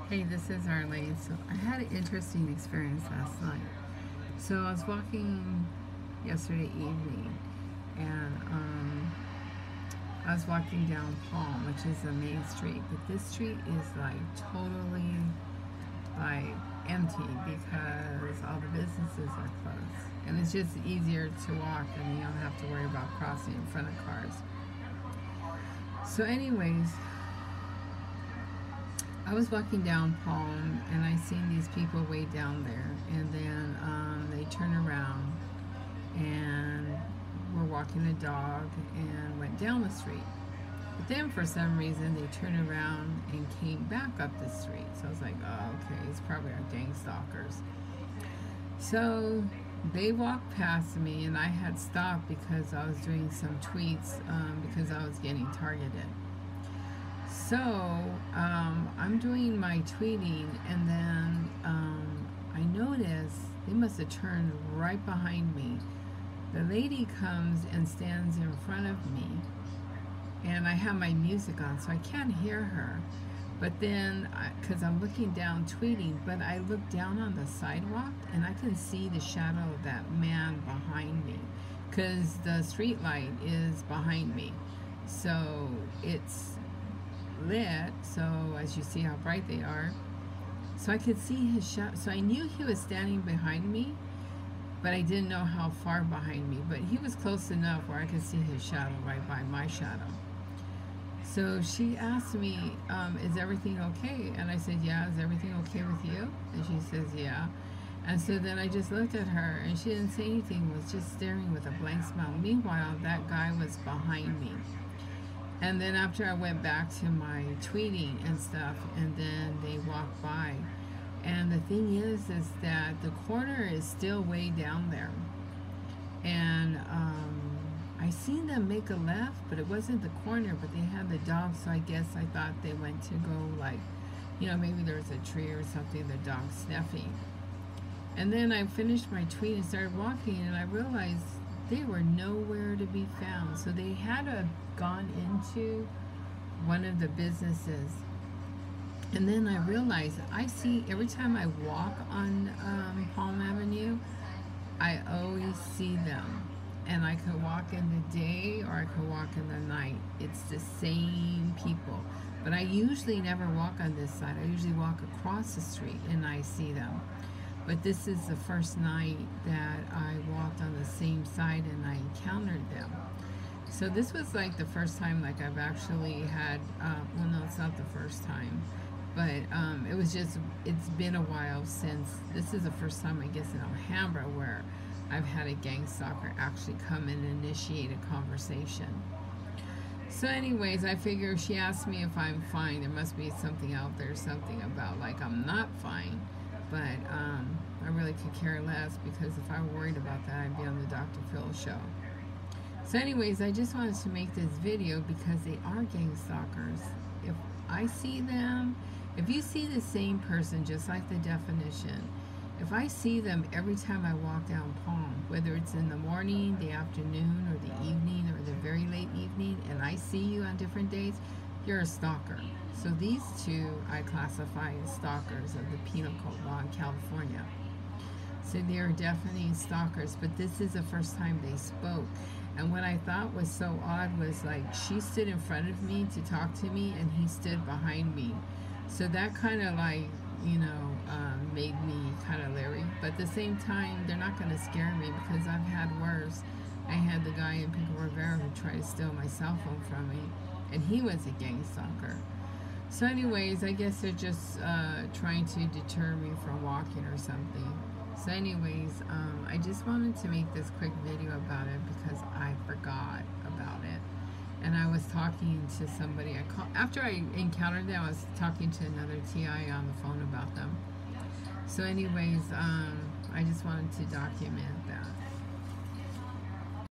Hey, this is Arlene. So I had an interesting experience last night. So I was walking yesterday evening, and I was walking down Palm, which is the main street. But this street is like totally like empty because all the businesses are closed, and it's just easier to walk, and you don't have to worry about crossing in front of cars. So, anyways, I was walking down Palm and I seen these people way down there, and then they turn around and were walking a dog and went down the street. But then for some reason they turned around and came back up the street. So I was like, oh, okay, it's probably our gang stalkers. So they walked past me, and I had stopped because I was doing some tweets because I was getting targeted. So I'm doing my tweeting, and then I noticed they must have turned right behind me. The lady comes and stands in front of me, and I have my music on, so I can't hear her. But then, because I'm looking down tweeting, but I look down on the sidewalk, and I can see the shadow of that man behind me, because the street light is behind me. So it's lit, so as you see how bright they are, so I could see his shadow. So I knew he was standing behind me, but I didn't know how far behind me, but he was close enough where I could see his shadow right by my shadow. So she asked me, is everything okay? And I said, yeah. Is everything okay with you? And she says, yeah. And so then I just looked at her, and she didn't say anything, was just staring with a blank smile. Meanwhile, that guy was behind me. And then after I went back to my tweeting and stuff, and then they walked by. And the thing is that the corner is still way down there. And I seen them make a left, but it wasn't the corner, but they had the dog, so I guess I thought they went to go, like, maybe there was a tree or something, the dog sniffing. And then I finished my tweet and started walking, and I realized they were nowhere to be found. So they had to have gone into one of the businesses. And then I realized, I see every time I walk on Palm Avenue, I always see them. And I could walk in the day or I could walk in the night. It's the same people. But I usually never walk on this side. I usually walk across the street and I see them. But this is the first night that I walked on the same side and I encountered them. So this was like the first time like I've actually had, well, no, it's not the first time, but it was just, it's been a while since, this is the first time I guess in Alhambra where I've had a gang stalker actually come and initiate a conversation. So anyways, I figure she asked me if I'm fine. There must be something out there, something about like I'm not fine. But I really could care less, because if I were worried about that, I'd be on the Dr. Phil show. So anyways, I just wanted to make this video because they are gang stalkers. If I see them, if you see the same person, just like the definition, if I see them every time I walk down Palm, whether it's in the morning, the afternoon, or the evening, or the very late evening, and I see you on different days, you're a stalker. So these two I classify as stalkers of the Penal Code law in California. So they are definitely stalkers, but this is the first time they spoke. And what I thought was so odd was like she stood in front of me to talk to me, and he stood behind me. So that kind of like, made me kind of leery. But at the same time, they're not going to scare me because I've had worse. I had the guy in Pico Rivera who tried to steal my cell phone from me, and he was a gang stalker. So anyways, I guess they're just trying to deter me from walking or something. So anyways, I just wanted to make this quick video about it because I forgot about it. And I was talking to somebody, after I encountered them, I was talking to another TI on the phone about them. So anyways, I just wanted to document that.